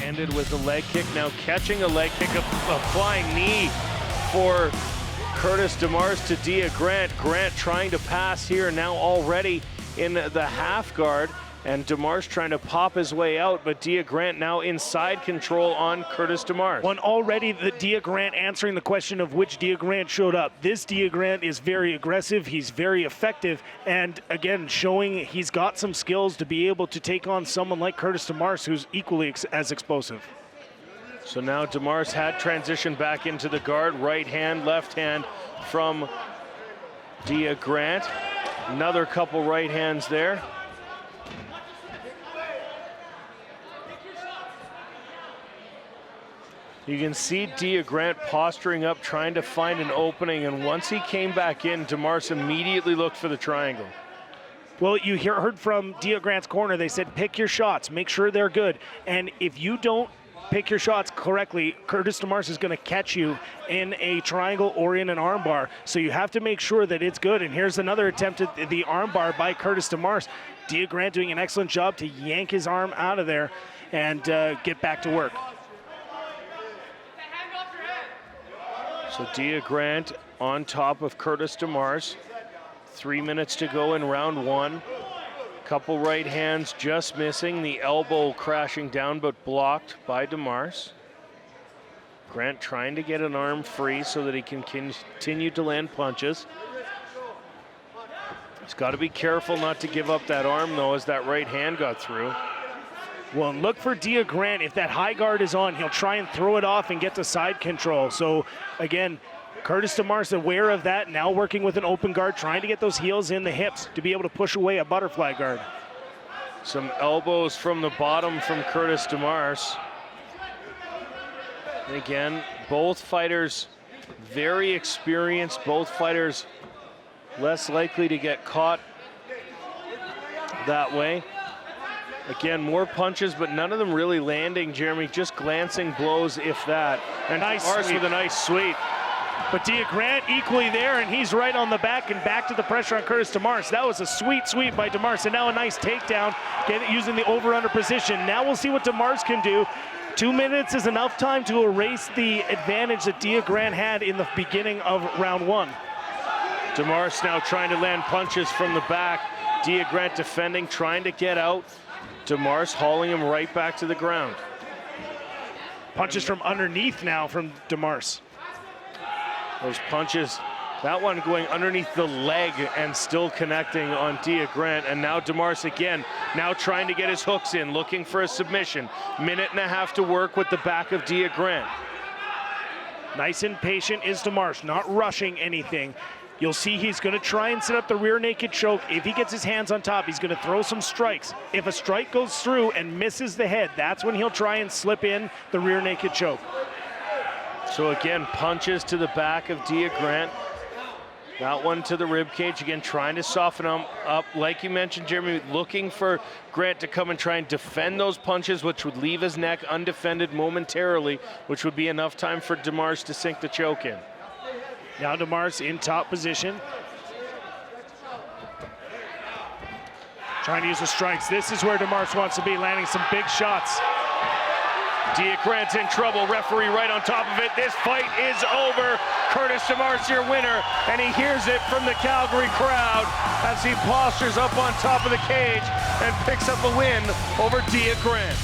Ended with a leg kick, now catching a leg kick, a flying knee for Curtis Demarce to Dia Grant. Grant trying to pass here now already in the half guard, and Demarce trying to pop his way out, but Dia Grant now inside control on Curtis Demarce. One already, the Dia Grant answering the question of which Dia Grant showed up. This Dia Grant is very aggressive, he's very effective, and again, showing he's got some skills to be able to take on someone like Curtis Demarce, who's equally as explosive. So now Demarce had transitioned back into the guard, right hand, left hand from Dia Grant. Another couple right hands there. You can see Dia Grant posturing up, trying to find an opening, and once he came back in, Demarce immediately looked for the triangle. Well, you heard from Dia Grant's corner, they said pick your shots, make sure they're good, and if you don't pick your shots correctly, Curtis Demarce is going to catch you in a triangle or in an armbar, so you have to make sure that it's good. And here's another attempt at the armbar by Curtis Demarce. Dia Grant doing an excellent job to yank his arm out of there and get back to work. So Dia Grant on top of Curtis Demarce. 3 minutes to go in round one. Couple right hands just missing. The elbow crashing down but blocked by Demarce. Grant trying to get an arm free so that he can continue to land punches. He's got to be careful not to give up that arm though, as that right hand got through. Well, look for Dia Grant. If that high guard is on, he'll try and throw it off and get to side control. So again, Curtis Demarce aware of that, now working with an open guard, trying to get those heels in the hips to be able to push away a butterfly guard. Some elbows from the bottom from Curtis Demarce. And again, both fighters very experienced, both fighters less likely to get caught that way. Again, more punches, but none of them really landing, Jeremy, just glancing blows, if that. And nice Demarce sweep. with a nice sweep. But Dia Grant equally there, and he's right on the back and back to the pressure on Curtis Demarce. That was a sweet sweep by Demarce, and now a nice takedown, using the over-under position. Now we'll see what Demarce can do. 2 minutes is enough time to erase the advantage that Dia Grant had in the beginning of round one. Demarce now trying to land punches from the back. Dia Grant defending, trying to get out. Demarce hauling him right back to the ground. Punches from underneath now from Demarce. Those punches, that one going underneath the leg and still connecting on Dia Grant. And now Demarce again, now trying to get his hooks in, looking for a submission. Minute and a half to work with the back of Dia Grant. Nice and patient is Demarce, not rushing anything. You'll see he's going to try and set up the rear naked choke. If he gets his hands on top, he's going to throw some strikes. If a strike goes through and misses the head, that's when he'll try and slip in the rear naked choke. So again, punches to the back of Dia Grant. That one to the rib cage, again trying to soften him up. Like you mentioned, Jeremy, looking for Grant to come and try and defend those punches, which would leave his neck undefended momentarily, which would be enough time for Demarce to sink the choke in. Now Demarce in top position. Trying to use the strikes. This is where Demarce wants to be, landing some big shots. Dia Grant's in trouble, referee right on top of it. This fight is over. Curtis Demarce, your winner, and he hears it from the Calgary crowd as he postures up on top of the cage and picks up a win over Dia Grant.